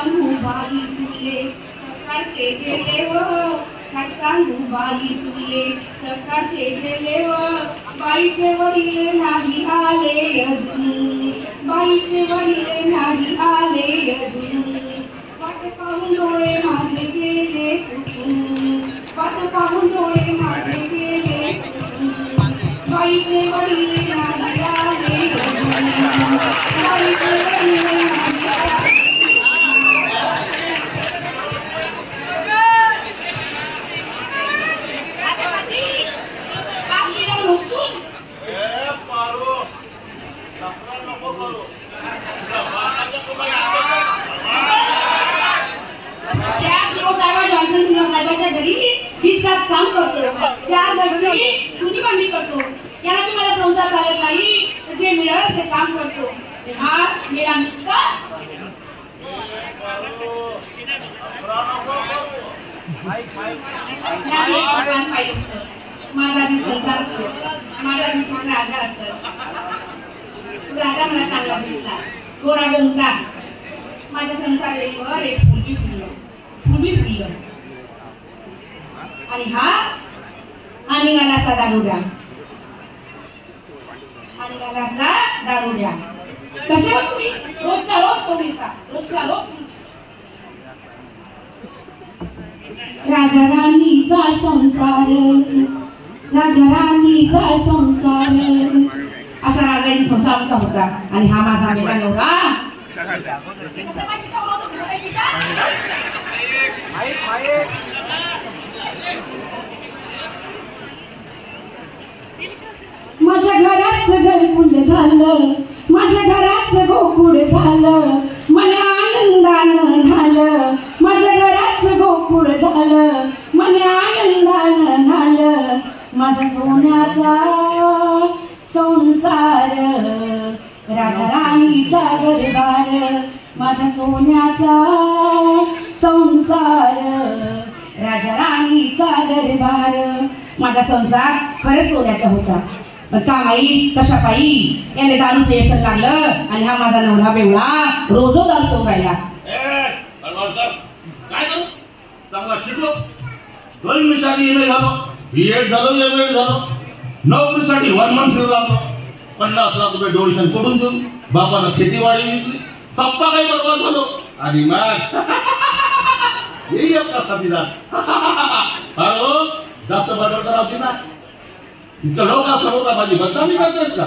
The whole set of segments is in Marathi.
सांगू बाई तुले सकाळचे गेले व काय सांगू बाई तुले सकाळचे गेले व बाईचे वडील नाही आले अजून बाईचे वडील नाही आले अजून वाट पाहून डोळे माझे गेले सुटून वाट पाहून डोळे माझे गेले सुटून बाईचे वडील नाही आले अजून बाईचे वडील नाही आले काम करतो चार घरची कुणी भांडी करतो याला मी मला संसार चालत नाही जे मिळत ते काम करतो हा मेरा नुसता माझा मी संसार असतो माझा विचार राजा असतो राजा मला चांगला भेटला तो राजा होता माझ्या संसारावर एक फुलबी फुललं आणि हा आणि मला असा दारू द्या कशावर तुम्ही रोजच्या रोज तो मिळता रोजच्या रोज राजा राणीचा संसार असा राजाची संसार असा होता आणि हा माझा मेला नवरा माझ्या घराचं घरकुल झालं माझ्या घराचं गोकुळ झालं मन आनंदानं झालं माझ्या घराचं गोकुळ झालं मन आनंदानं झालं माझा सोन्याचा संसार राजा राणीचा दरबार माझा सोन्याचा संसार राजा राणीचा दरबार माझा संसार खरंच सोन्याचा होता पण का माई कशा पायी याने दारू व्यसन लागलं आणि हा माझा नवरा बेवळा रोजो दारू पाहिला काय करू चांगला शिकलो 2 मिनिटांनी येणे झालो बीएड झालो एमएड झालो नोकरीसाठी 1 मंथ फिरू लागलो 50 लाख रुपये डोनेशन करून देऊन बापाला खेतीवाडी विकली पप्पा काही बरोबर झालो आणि मग येई आपला साथीदार हॅलो जास्त बदल करावती ना इतकं लोकांसमोर माझी बदनामी करतेस का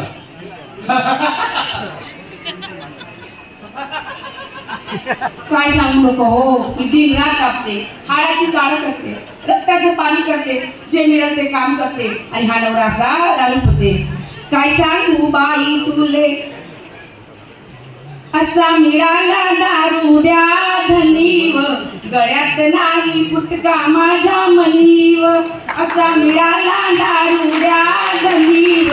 काय सांगू नको हो मी दिन रात कापते हाडाची काळ करते रक्ताचं पाणी करते जे मिळत ते काम करते आणि हा नवरा असा दारू होते काय सांगू बाई तुले असा मिळाला दारुड्या धनीव गळ्यात नाही फुटका माझ्या मनीव असा मिळाला दारुड्या धनीव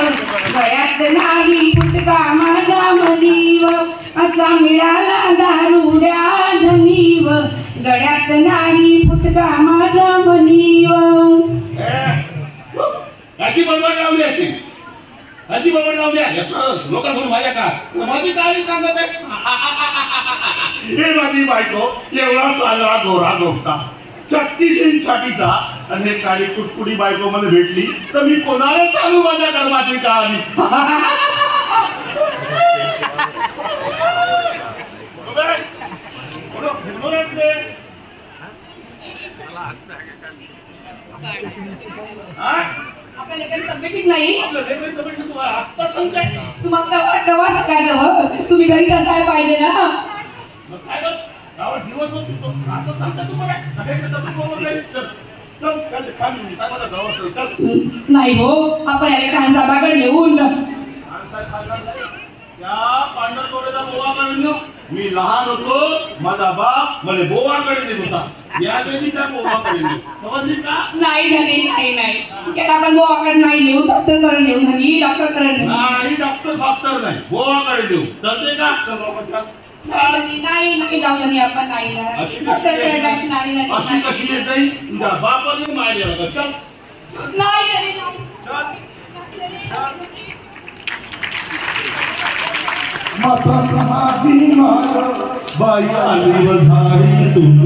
गळ्यात नाही फुटका माझ्या मनीव असा मिळाला दारुड्या धनीव गळ्यात नाही फुटका माझ्या मनीव याची बरोबर लावली असते आजी बाबा लावली आहे लोकांकडून माझ्या का माझी काय सांगत आहे हे माझी बायको एवढा साजरा गोरा गोपटा 36 इंच छातीचा आणि हे काळी कुटकुटी बायको मध्ये भेटली तर मी कोणाला सांगू माझ्या कर्माची कहाणी आपल्या लेकरांची तब्येत ठीक नाही तुम्हाला प्रवास करायचं तुम्ही घरी असायला पाहिजे ना नाही हो आपण याला खानसाहेबाकडे नेऊन मी लहान होतो माझा बाप मला बोवाकडे नेत होता या त्या बोवाकडे समजली का नाही त्याला आपण बोवाकडे नाही नेऊ डॉक्टरकडे नेऊ डॉक्टरकडे नाही डॉक्टर नाही बोवाकडे नेऊ चालते का नाही जाऊ नाही आपण नाही अशी कशी येते तुझ्या बापाने मारले चल नाही माता माझी माय बाई आली वधारीतून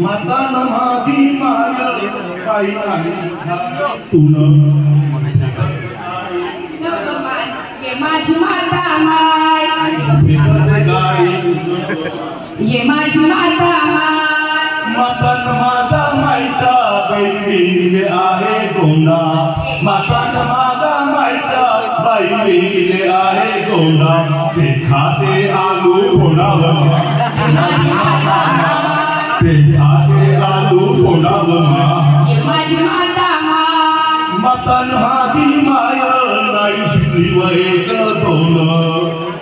माता माझी माय बाई आली वधारीतून ये माझी माता माय ये माझी माता माय माता माझा मायचा बैलीले आहे गोंडा माता माझा मायचा बैलीले आहे गोंडा ते खाते आलू फोडावं ते खाते आलू फोडावं माझी माता माय माता माझी माय नाही शिकली एक दोन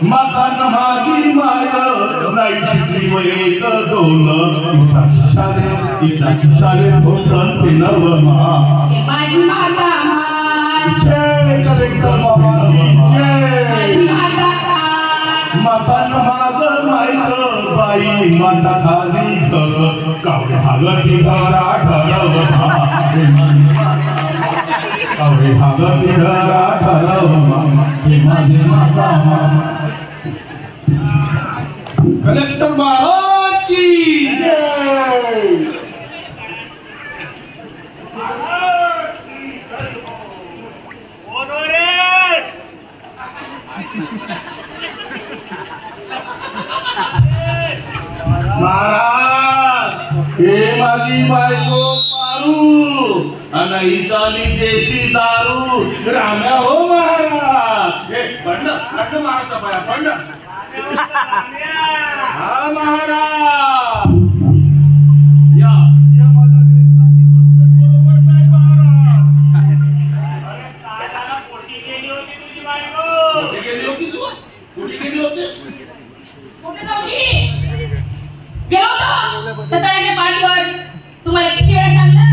माता माझी माय नाही शिकली एक दोन इटा शाळे भोटन पिनव माझी माता माय जय कलेक्टर बाबा माझी माता माता माग मायक बाई माता खाली कावडे हागती घरा ठरव कावडे हागती घरा ठरव माझी माता कलेक्टर बाबा की जय महाराज हे माझी बायको पारू आणि ही चाली देशी दारू राम्या हो महाराज हे पंड मारता पाया पंड हा महाराज या माझ्या बरोबर नाही महाराज कुठे गेली होती तुझी बायको कुठे गेली होती कुठे जाऊची गेलो होतो तळ्याच्या पाठवर तुम्हाला किती वेळा सांगलं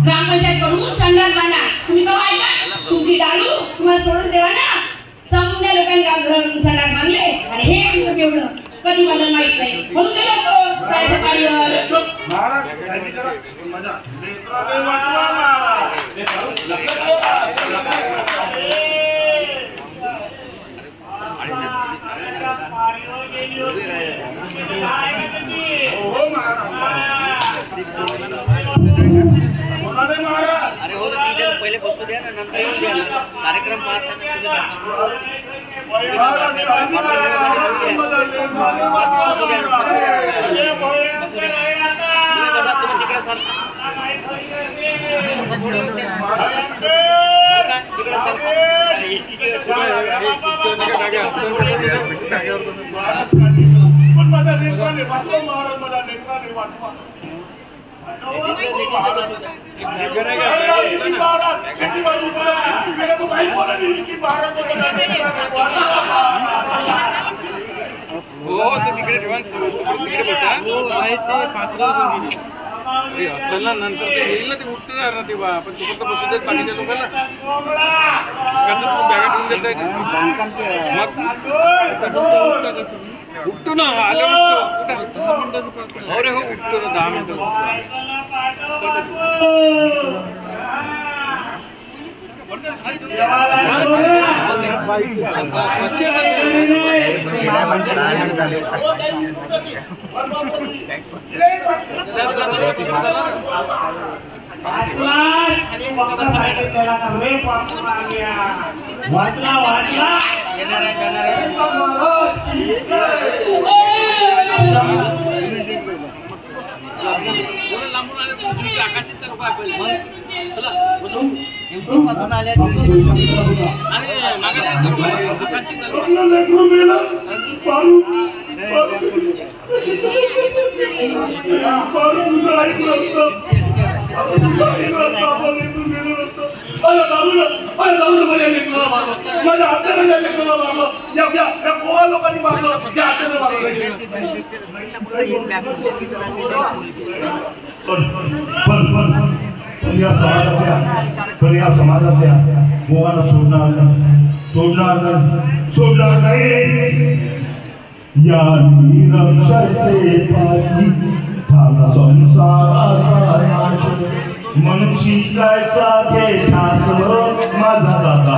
ग्रामपंचायत कडून संडास बांधा तुम्ही कवा ऐका तुमची दारू तुम्हाला सोडून देवा ना समजा लोकांनी संडास बांधले आणि हे आमचं बेवडं कधी मला माहित नाही म्हणून गेलो होतो तळ्याच्या पाठीवर अरे हो पहिले बसू द्या ना नंतर येऊ द्या ना कार्यक्रम पाहताना तिकडे ठेवा तिकडे बसा अरे असेल ना नंतर ते येईल ना ते उठणार ना ते पण तू फक्त बसू देत बाकीच्या लोकांना कसं तू बॅगा ठेवून देत मग उठतो ना आले उठतो अरे हो उठतो ना 10 मिनिटं समाजातल्या मुलांना सोडणार नाही या निरक्षरते पाठी झाला संसाराचा नाश मन शिकायचा घेठाच माझा दादा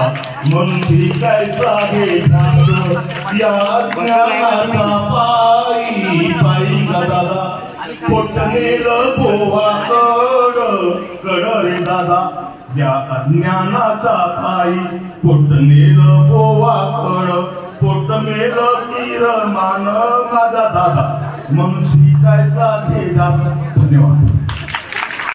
म्हणून शिकायचा घे दादा या ज्ञानाचा पायी पायी का दादा पोट नेलं पोहा कड रे दादा या अज्ञानाचा पायी पोट नेलं पोहा पोट मेलं तीर मान माझा दादा म्हणून शिकायचा घे दादा. धन्यवाद.